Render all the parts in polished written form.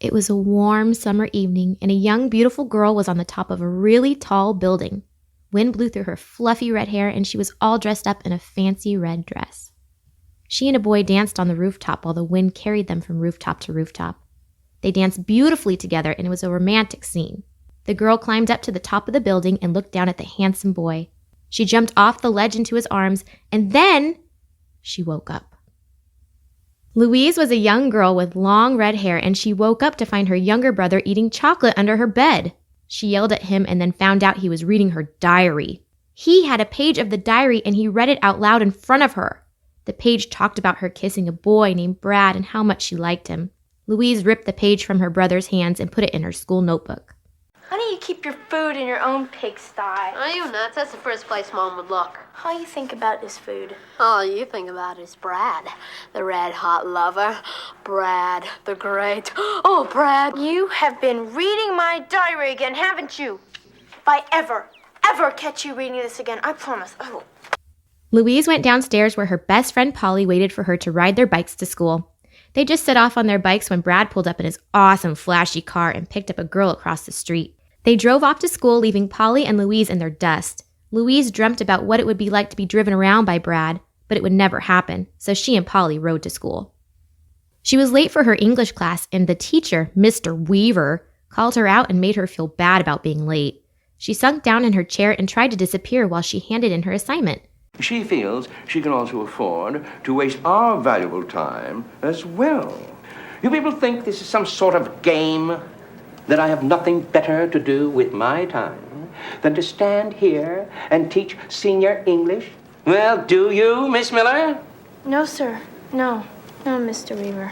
It was a warm summer evening, and a young, beautiful girl was on the top of a really tall building. Wind blew through her fluffy red hair, and she was all dressed up in a fancy red dress. She and a boy danced on the rooftop while the wind carried them from rooftop to rooftop. They danced beautifully together, and it was a romantic scene. The girl climbed up to the top of the building and looked down at the handsome boy. She jumped off the ledge into his arms, and then she woke up. Louise was a young girl with long red hair, and she woke up to find her younger brother eating chocolate under her bed. She yelled at him and then found out he was reading her diary. He had a page of the diary, and he read it out loud in front of her. The page talked about her kissing a boy named Brad and how much she liked him. Louise ripped the page from her brother's hands and put it in her school notebook. Honey, you keep your food in your own pigsty. Are you nuts? That's the first place Mom would look. All you think about is food. All you think about is Brad, the red-hot lover. Brad, the great. Oh, Brad. You have been reading my diary again, haven't you? If I ever catch you reading this again, I promise I will. Louise went downstairs where her best friend Polly waited for her to ride their bikes to school. They just set off on their bikes when Brad pulled up in his awesome flashy car and picked up a girl across the street. They drove off to school, leaving Polly and Louise in their dust. Louise dreamt about what it would be like to be driven around by Brad, but it would never happen, so she and Polly rode to school. She was late for her English class, and the teacher, Mr. Weaver, called her out and made her feel bad about being late. She sunk down in her chair and tried to disappear while she handed in her assignment. She feels she can also afford to waste our valuable time as well. You people think this is some sort of game? That I have nothing better to do with my time than to stand here and teach senior English? Well, do you, Miss Miller? No, sir. No, Mr. Weaver.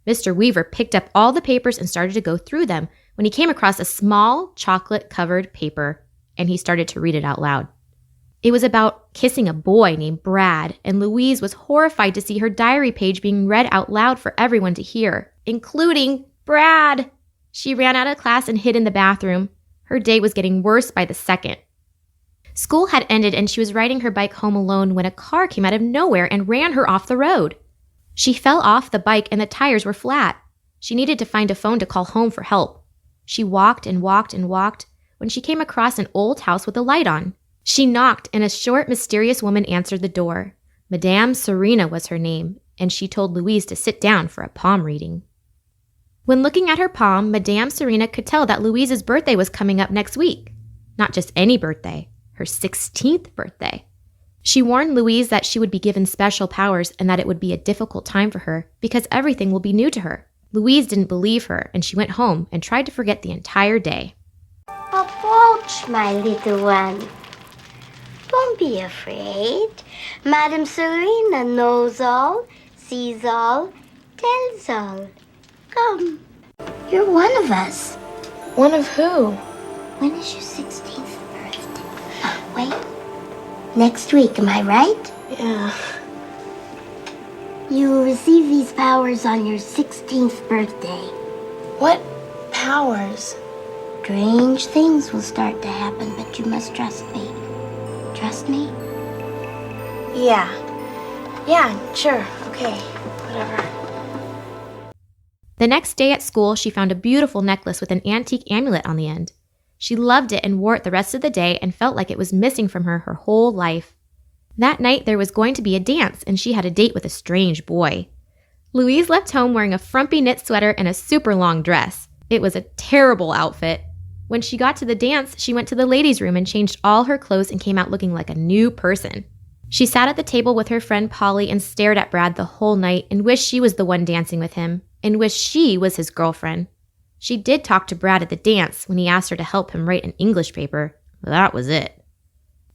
Mr. Weaver picked up all the papers and started to go through them when he came across a small chocolate-covered paper, and he started to read it out loud. It was about kissing a boy named Brad, and Louise was horrified to see her diary page being read out loud for everyone to hear, including Brad. She ran out of class and hid in the bathroom. Her day was getting worse by the second. School had ended and she was riding her bike home alone when a car came out of nowhere and ran her off the road. She fell off the bike and the tires were flat. She needed to find a phone to call home for help. She walked and walked and walked when she came across an old house with a light on. She knocked and a short, mysterious woman answered the door. Madame Serena was her name, and she told Louise to sit down for a palm reading. When looking at her palm, Madame Serena could tell that Louise's birthday was coming up next week. Not just any birthday, her 16th birthday. She warned Louise that she would be given special powers and that it would be a difficult time for her because everything will be new to her. Louise didn't believe her, and she went home and tried to forget the entire day. Approach, my little one. Don't be afraid. Madame Serena knows all, sees all, tells all. Come. You're one of us. One of who? When is your 16th birthday? Wait. Next week, am I right? Yeah. You will receive these powers on your 16th birthday. What powers? Strange things will start to happen, but you must trust me. Trust me? Yeah, sure. Okay, whatever. The next day at school, she found a beautiful necklace with an antique amulet on the end. She loved it and wore it the rest of the day and felt like it was missing from her whole life. That night, there was going to be a dance, and she had a date with a strange boy. Louise left home wearing a frumpy knit sweater and a super long dress. It was a terrible outfit. When she got to the dance, she went to the ladies' room and changed all her clothes and came out looking like a new person. She sat at the table with her friend Polly and stared at Brad the whole night and wished she was the one dancing with him and wished she was his girlfriend. She did talk to Brad at the dance when he asked her to help him write an English paper. That was it.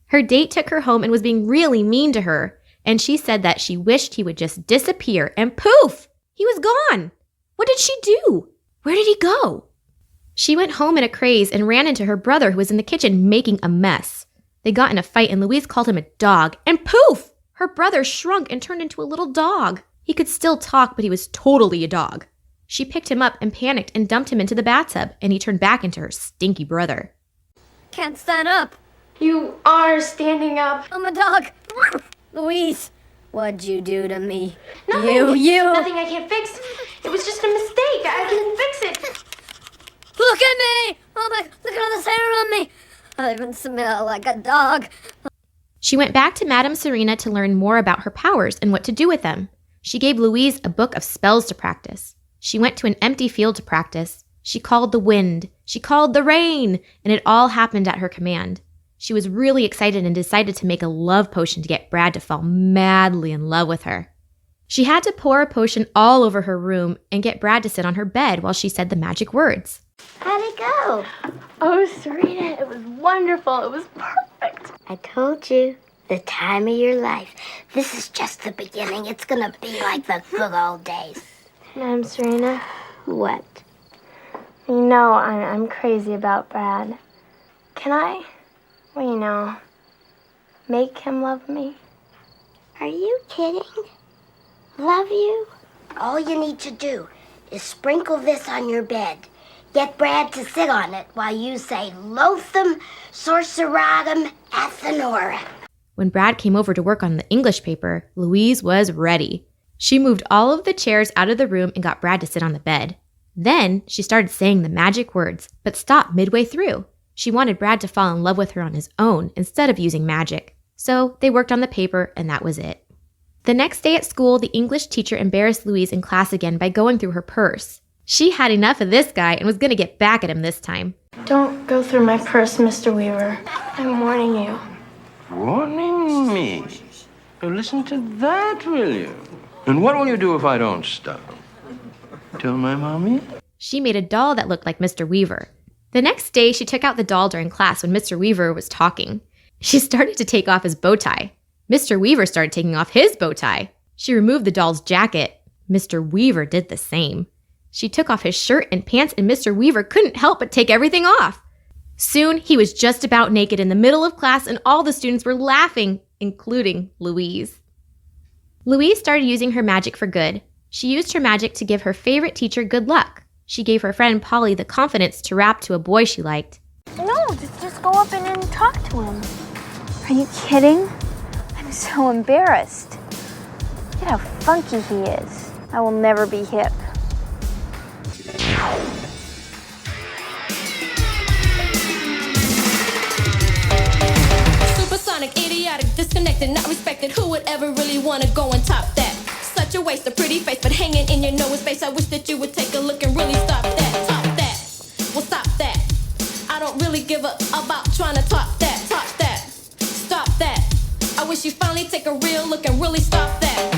Her date took her home and was being really mean to her, and she said that she wished he would just disappear, and poof! He was gone! What did she do? Where did he go? She went home in a craze and ran into her brother who was in the kitchen making a mess. They got in a fight and Louise called him a dog, and poof! Her brother shrunk and turned into a little dog. He could still talk, but he was totally a dog. She picked him up and panicked and dumped him into the bathtub, and he turned back into her stinky brother. Can't stand up. You are standing up. I'm a dog. Louise, what'd you do to me? Nothing. You. Nothing I can't fix. It was just a mistake. I can fix it. I even smell like a dog. She went back to Madame Serena to learn more about her powers and what to do with them. She gave Louise a book of spells to practice. She went to an empty field to practice. She called the wind. She called the rain. And it all happened at her command. She was really excited and decided to make a love potion to get Brad to fall madly in love with her. She had to pour a potion all over her room and get Brad to sit on her bed while she said the magic words. How'd it go? Oh, Serena, it was wonderful. It was perfect. I told you. The time of your life. This is just the beginning. It's gonna be like the good old days. Madam Serena, What? you know I'm crazy about Brad. Can I, make him love me? Are you kidding? Love you? All you need to do is sprinkle this on your bed. Get Brad to sit on it while you say Lotham Sorceratum Athenora. When Brad came over to work on the English paper, Louise was ready. She moved all of the chairs out of the room and got Brad to sit on the bed. Then she started saying the magic words, but stopped midway through. She wanted Brad to fall in love with her on his own instead of using magic. So they worked on the paper, and that was it. The next day at school, the English teacher embarrassed Louise in class again by going through her purse. She had enough of this guy and was going to get back at him this time. Don't go through my purse, Mr. Weaver. I'm warning you. Warning me? Oh, listen to that, will you? And what will you do if I don't stop? Tell my mommy? She made a doll that looked like Mr. Weaver. The next day, she took out the doll during class when Mr. Weaver was talking. She started to take off his bow tie. Mr. Weaver started taking off his bow tie. She removed the doll's jacket. Mr. Weaver did the same. She took off his shirt and pants, and Mr. Weaver couldn't help but take everything off. Soon, he was just about naked in the middle of class, and all the students were laughing, including Louise. Louise started using her magic for good. She used her magic to give her favorite teacher good luck. She gave her friend Polly the confidence to rap to a boy she liked. No, just go up and talk to him. Are you kidding? I'm so embarrassed. Look at how funky he is. I will never be hip. Supersonic, idiotic, disconnected, not respected. Who would ever really want to go and top that? Such a waste, a pretty face, but hanging in your nose space. I wish that you would take a look and really stop that. Top that. Well, stop that. I don't really give a about trying to top that. Top that. Stop that. I wish you finally take a real look and really stop that.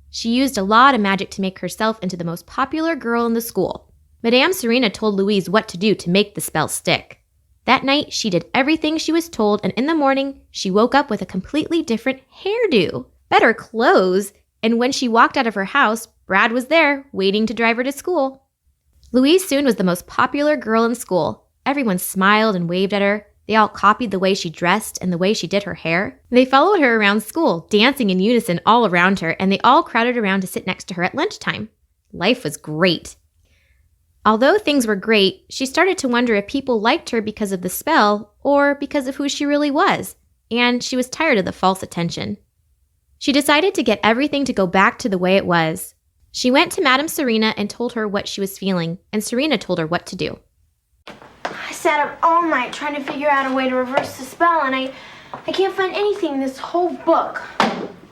She used a lot of magic to make herself into the most popular girl in the school. Madame Serena told Louise what to do to make the spell stick. That night, she did everything she was told, and in the morning, she woke up with a completely different hairdo, better clothes, and when she walked out of her house, Brad was there, waiting to drive her to school. Louise soon was the most popular girl in school. Everyone smiled and waved at her. They all copied the way she dressed and the way she did her hair. They followed her around school, dancing in unison all around her, and they all crowded around to sit next to her at lunchtime. Life was great. Although things were great, she started to wonder if people liked her because of the spell or because of who she really was, and she was tired of the false attention. She decided to get everything to go back to the way it was. She went to Madame Serena and told her what she was feeling, and Serena told her what to do. I sat up all night trying to figure out a way to reverse the spell, and I can't find anything in this whole book.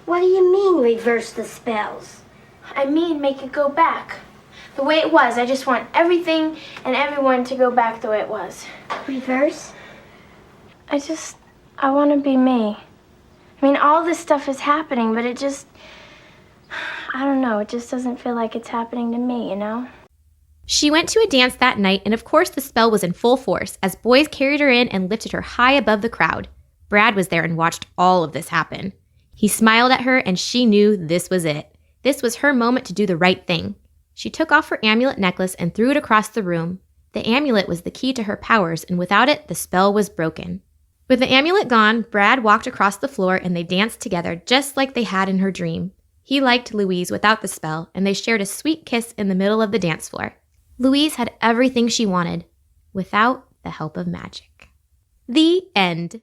What do you mean, reverse the spells? I mean, make it go back. The way it was. I just want everything and everyone to go back the way it was. Reverse? I want to be me. I mean, all this stuff is happening, but I don't know, it just doesn't feel like it's happening to me, you know? She went to a dance that night, and of course the spell was in full force as boys carried her in and lifted her high above the crowd. Brad was there and watched all of this happen. He smiled at her, and she knew this was it. This was her moment to do the right thing. She took off her amulet necklace and threw it across the room. The amulet was the key to her powers, and without it, the spell was broken. With the amulet gone, Brad walked across the floor and they danced together just like they had in her dream. He liked Louise without the spell, and they shared a sweet kiss in the middle of the dance floor. Louise had everything she wanted, without the help of magic. The end.